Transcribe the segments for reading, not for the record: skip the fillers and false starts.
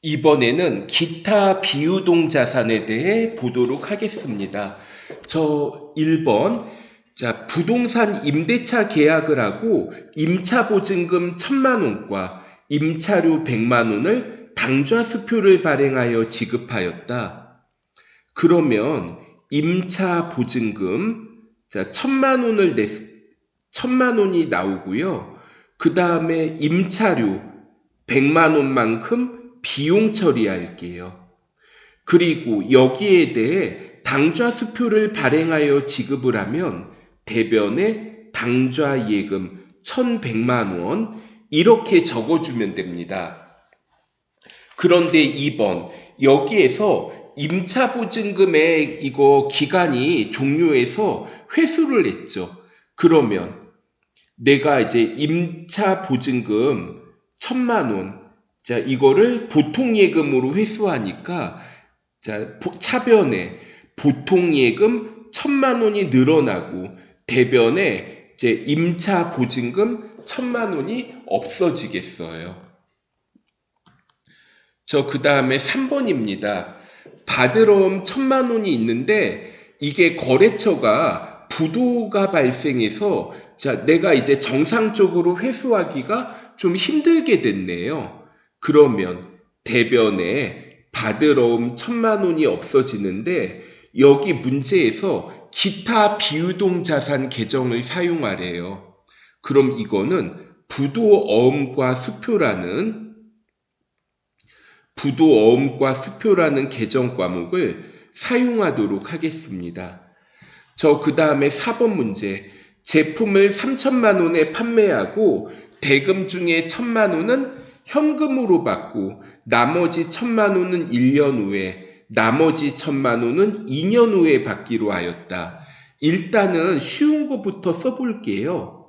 이번에는 기타 비유동 자산에 대해 보도록 하겠습니다. 1번. 자, 부동산 임대차 계약을 하고 임차 보증금 1,000만 원과 임차료 100만 원을 당좌수표를 발행하여 지급하였다. 그러면 임차 보증금 1,000만 원이 나오고요. 그 다음에 임차료 100만 원만큼 비용 처리할게요. 그리고 여기에 대해 당좌수표를 발행하여 지급을 하면 대변에 당좌예금 1,100만 원 이렇게 적어주면 됩니다. 그런데 2번, 여기에서 임차보증금의 이거 기간이 종료해서 회수를 했죠. 그러면 내가 이제 임차보증금 1,000만 원, 자, 이거를 보통예금으로 회수하니까, 자, 차변에 보통예금 1,000만 원이 늘어나고, 대변에 이제 임차보증금 1,000만 원이 없어지겠어요. 그 다음에 3번입니다. 받으러 온 1,000만 원이 있는데, 이게 거래처가 부도가 발생해서, 자, 내가 이제 정상적으로 회수하기가 좀 힘들게 됐네요. 그러면 대변에 받으러 온 1,000만 원이 없어지는데 여기 문제에서 기타 비유동 자산 계정을 사용하래요. 그럼 이거는 부도어음과 수표라는 계정 과목을 사용하도록 하겠습니다. 그 다음에 4번 문제. 제품을 3,000만 원에 판매하고 대금 중에 1,000만 원은 현금으로 받고 나머지 1,000만 원은 1년 후에, 나머지 1,000만 원은 2년 후에 받기로 하였다. 일단은 쉬운 것부터 써볼게요.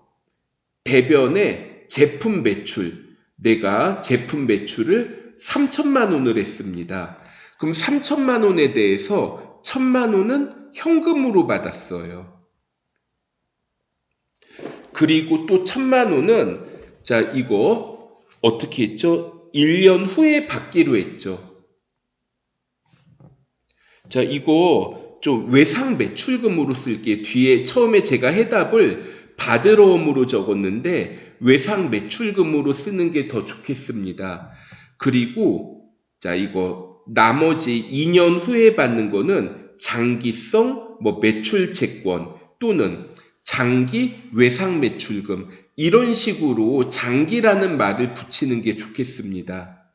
대변에 제품 매출, 내가 제품 매출을 3,000만 원을 했습니다. 그럼 3,000만 원에 대해서 1,000만 원은 현금으로 받았어요. 그리고 또 1,000만 원은, 자, 이거 어떻게 했죠? 1년 후에 받기로 했죠. 자, 이거 좀 외상 매출금으로 쓸게요. 뒤에 처음에 제가 해답을 받으러 옴으로 적었는데 외상 매출금으로 쓰는 게 더 좋겠습니다. 그리고 자, 이거 나머지 2년 후에 받는 거는 장기성 매출 채권 또는 장기 외상 매출금 이런 식으로 장기라는 말을 붙이는 게 좋겠습니다.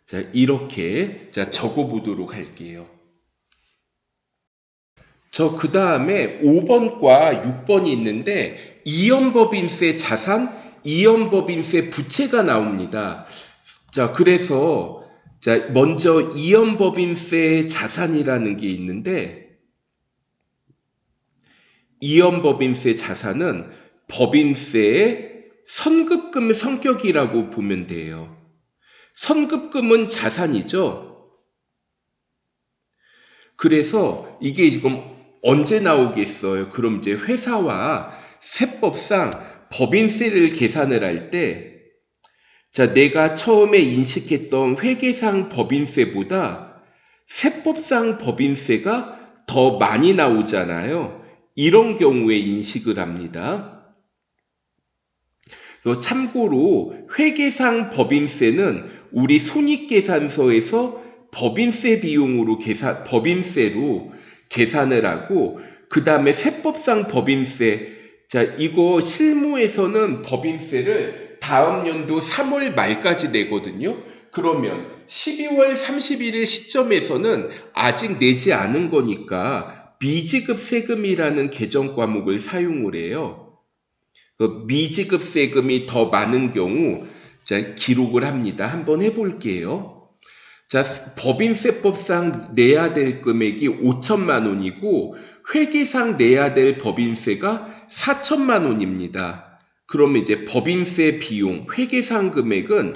자, 이렇게 적어보도록 할게요. 그 다음에 5번과 6번이 있는데 이연법인세 자산, 이연법인세 부채가 나옵니다. 자, 그래서 먼저 이연법인세 자산이라는 게 있는데 이연법인세 자산은 법인세의 선급금 성격이라고 보면 돼요. 선급금은 자산이죠. 그래서 이게 지금 언제 나오겠어요? 그럼 이제 회사와 세법상 법인세를 계산을 할 때, 자, 내가 처음에 인식했던 회계상 법인세보다 세법상 법인세가 더 많이 나오잖아요. 이런 경우에 인식을 합니다. 참고로 회계상 법인세는 우리 손익계산서에서 법인세 비용으로 법인세로 계산을 하고 그 다음에 세법상 법인세, 자, 이거 실무에서는 법인세를 다음 연도 3월 말까지 내거든요. 그러면 12월 31일 시점에서는 아직 내지 않은 거니까 미지급 세금이라는 계정 과목을 사용을 해요. 미지급 세금이 더 많은 경우 기록을 합니다. 한번 해볼게요. 자, 법인세법상 내야 될 금액이 5천만 원이고 회계상 내야 될 법인세가 4천만 원입니다. 그러면 이제 법인세 비용, 회계상 금액은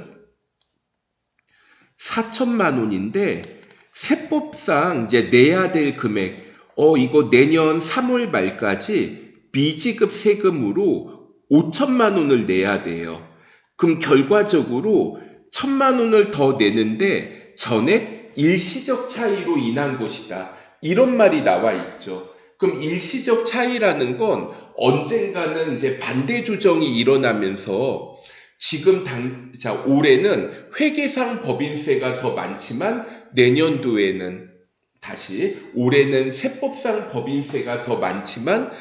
4천만 원인데 세법상 이제 내야 될 금액, 이거 내년 3월 말까지 미지급 세금으로 5천만 원을 내야 돼요. 그럼 결과적으로 1,000만 원을 더 내는데 전액 일시적 차이로 인한 것이다. 이런 말이 나와 있죠. 그럼 일시적 차이라는 건 언젠가는 이제 반대 조정이 일어나면서 지금 올해는 회계상 법인세가 더 많지만 내년도에는 다시 올해는 세법상 법인세가 더 많지만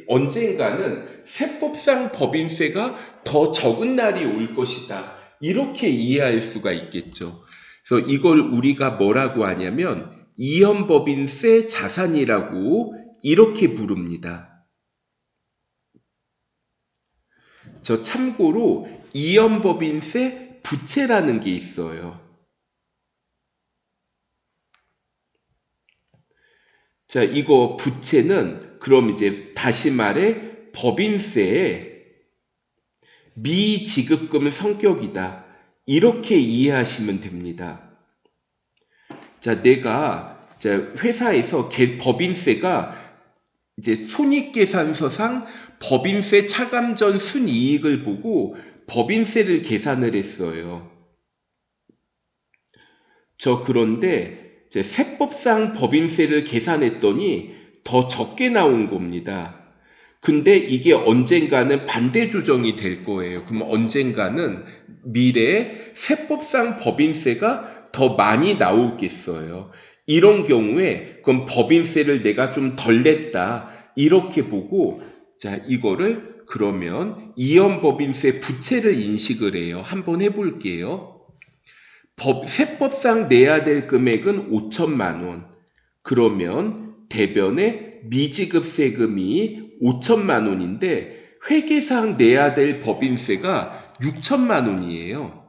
언젠가는 세법상 법인세가 더 적은 날이 올 것이다. 이렇게 이해할 수가 있겠죠. 그래서 이걸 우리가 뭐라고 하냐면 이연법인세 자산이라고 이렇게 부릅니다. 참고로 이연법인세 부채라는 게 있어요. 이거 부채는 그럼 이제 다시 말해 법인세의 미지급금 성격이다. 이렇게 이해하시면 됩니다. 내가 회사에서 법인세가 이제 손익계산서상 법인세 차감 전 순이익을 보고 법인세를 계산을 했어요. 그런데 세법상 법인세를 계산했더니 더 적게 나온 겁니다. 근데 이게 언젠가는 반대 조정이 될 거예요. 그럼 언젠가는 미래에 세법상 법인세가 더 많이 나오겠어요. 이런 경우에 그럼 법인세를 내가 좀 덜 냈다. 이렇게 보고 이거를 그러면 이연법인세 부채를 인식을 해요. 한번 해볼게요. 세법상 내야 될 금액은 5천만 원. 그러면 대변에 미지급 세금이 5천만 원인데 회계상 내야 될 법인세가 6천만 원이에요.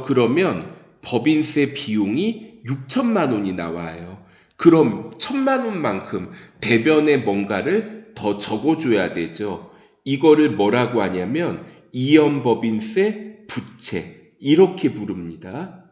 그러면 법인세 비용이 6천만 원이 나와요. 그럼 1,000만 원만큼 대변에 뭔가를 더 적어줘야 되죠. 이거를 뭐라고 하냐면 이연법인세 부채 이렇게 부릅니다.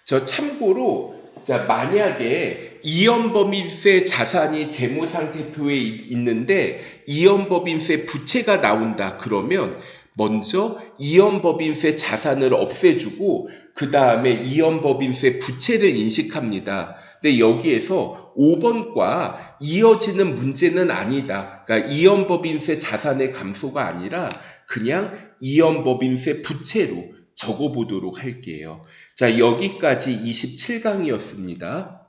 참고로 만약에 이연법인세 자산이 재무상태표에 있는데 이연법인세 부채가 나온다 그러면 먼저 이연법인세 자산을 없애주고 그 다음에 이연법인세 부채를 인식합니다. 근데 여기에서 5번과 이어지는 문제는 아니다. 그러니까 이연법인세 자산의 감소가 아니라 그냥 이연법인세 부채로 적어보도록 할게요. 여기까지 27강이었습니다.